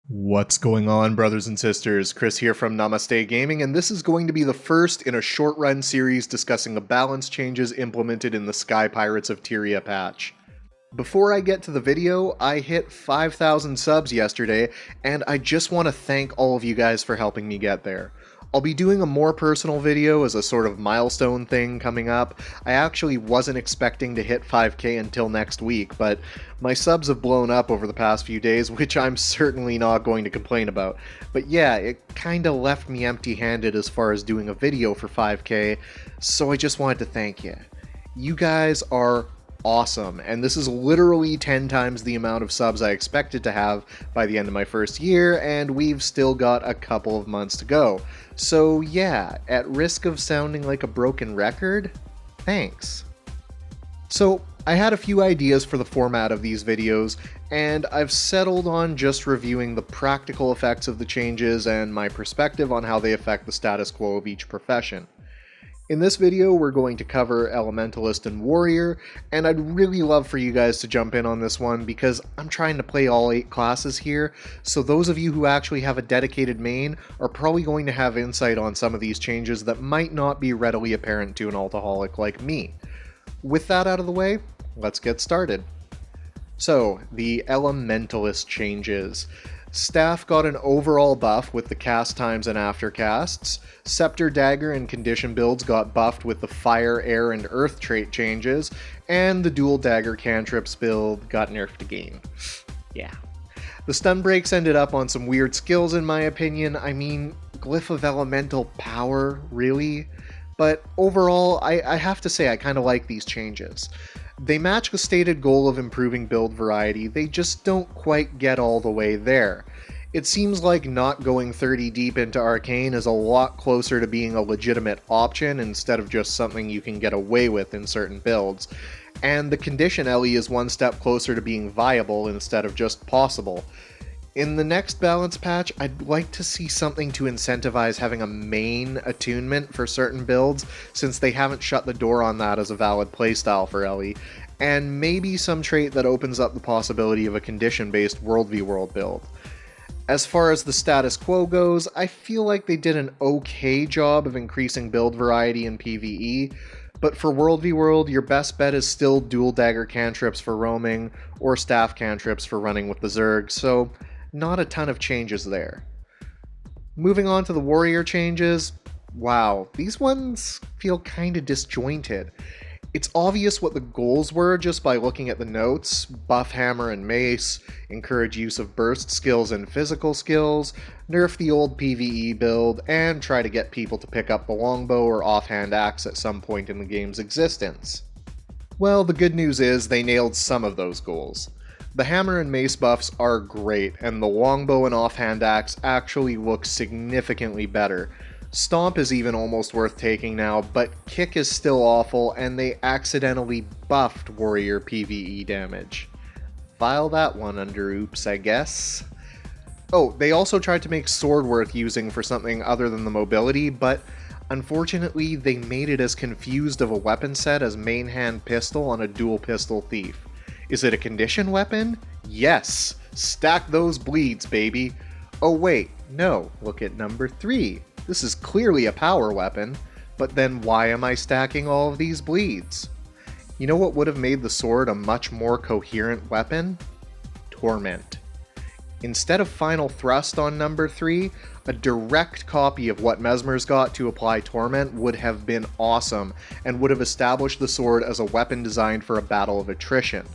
What's going on, brothers and sisters? Chris here from Namaste Gaming, and this is going to be the first in a short run series discussing the balance changes implemented in the Sky Pirates of Tyria patch. Before I get to the video, I hit 5,000 subs yesterday, and I just want to thank all of you guys for helping me get there. I'll be doing a more personal video as a sort of milestone thing coming up. I actually wasn't expecting to hit 5k until next week, but my subs have blown up over the past few days, which I'm certainly not going to complain about. But yeah, it kinda left me empty-handed as far as doing a video for 5k, so I just wanted to thank you. You guys are awesome, and this is literally 10 times the amount of subs I expected to have by the end of my first year, and we've still got a couple of months to go. So yeah, at risk of sounding like a broken record, thanks. So I had a few ideas for the format of these videos, and I've settled on just reviewing the practical effects of the changes and my perspective on how they affect the status quo of each profession. In this video, we're going to cover Elementalist and Warrior, and I'd really love for you guys to jump in on this one because I'm trying to play all 8 classes here, so those of you who actually have a dedicated main are probably going to have insight on some of these changes that might not be readily apparent to an altaholic like me. With that out of the way, let's get started. So, the Elementalist changes. Staff got an overall buff with the cast times and aftercasts. Scepter, Dagger, and Condition builds got buffed with the Fire, Air, and Earth trait changes, and the Dual Dagger Cantrips build got nerfed again. Yeah. The stun breaks ended up on some weird skills in my opinion. I mean, Glyph of Elemental Power, really? But overall, I have to say I kinda like these changes. They match the stated goal of improving build variety, they just don't quite get all the way there. It seems like not going 30 deep into Arcane is a lot closer to being a legitimate option instead of just something you can get away with in certain builds. And the Condition Ellie is one step closer to being viable instead of just possible. In the next balance patch, I'd like to see something to incentivize having a main attunement for certain builds, since they haven't shut the door on that as a valid playstyle for Ellie, and maybe some trait that opens up the possibility of a condition-based World v World build. As far as the status quo goes, I feel like they did an okay job of increasing build variety in PvE, but for World v World, your best bet is still Dual Dagger Cantrips for roaming, or Staff Cantrips for running with the Zerg, so not a ton of changes there. Moving on to the Warrior changes, wow, these ones feel kinda disjointed. It's obvious what the goals were just by looking at the notes: buff hammer and mace, encourage use of burst skills and physical skills, nerf the old PvE build, and try to get people to pick up the longbow or offhand axe at some point in the game's existence. Well, the good news is they nailed some of those goals. The hammer and mace buffs are great, and the longbow and offhand axe actually look significantly better. Stomp is even almost worth taking now, but kick is still awful, and they accidentally buffed warrior PvE damage. File that one under oops, I guess. Oh, they also tried to make sword worth using for something other than the mobility, but unfortunately they made it as confused of a weapon set as main hand pistol on a dual pistol thief. Is it a condition weapon? Yes! Stack those bleeds, baby! Oh wait, no, look at number 3. This is clearly a power weapon, but then why am I stacking all of these bleeds? You know what would have made the sword a much more coherent weapon? Torment. Instead of Final Thrust on number 3, a direct copy of what Mesmer's got to apply Torment would have been awesome, and would have established the sword as a weapon designed for a battle of attrition.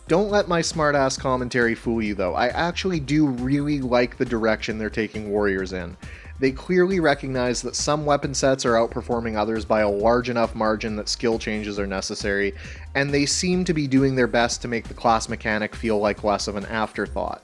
Don't let my smartass commentary fool you though, I actually do really like the direction they're taking warriors in. They clearly recognize that some weapon sets are outperforming others by a large enough margin that skill changes are necessary, and they seem to be doing their best to make the class mechanic feel like less of an afterthought.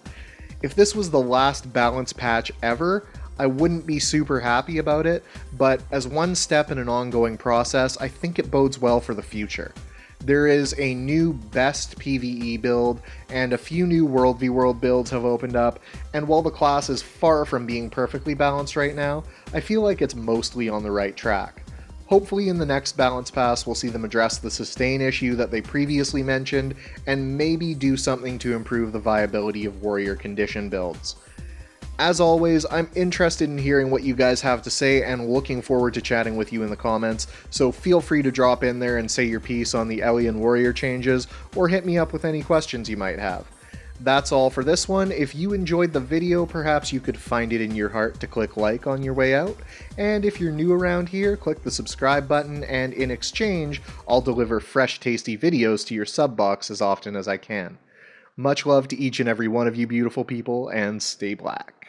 If this was the last balance patch ever, I wouldn't be super happy about it, but as one step in an ongoing process, I think it bodes well for the future. There is a new best PvE build, and a few new World v World builds have opened up, and while the class is far from being perfectly balanced right now, I feel like it's mostly on the right track. Hopefully in the next balance pass we'll see them address the sustain issue that they previously mentioned, and maybe do something to improve the viability of warrior condition builds. As always, I'm interested in hearing what you guys have to say and looking forward to chatting with you in the comments, so feel free to drop in there and say your piece on the Alien Warrior changes, or hit me up with any questions you might have. That's all for this one. If you enjoyed the video, perhaps you could find it in your heart to click like on your way out, and if you're new around here, click the subscribe button, and in exchange, I'll deliver fresh tasty videos to your sub box as often as I can. Much love to each and every one of you beautiful people, and stay black.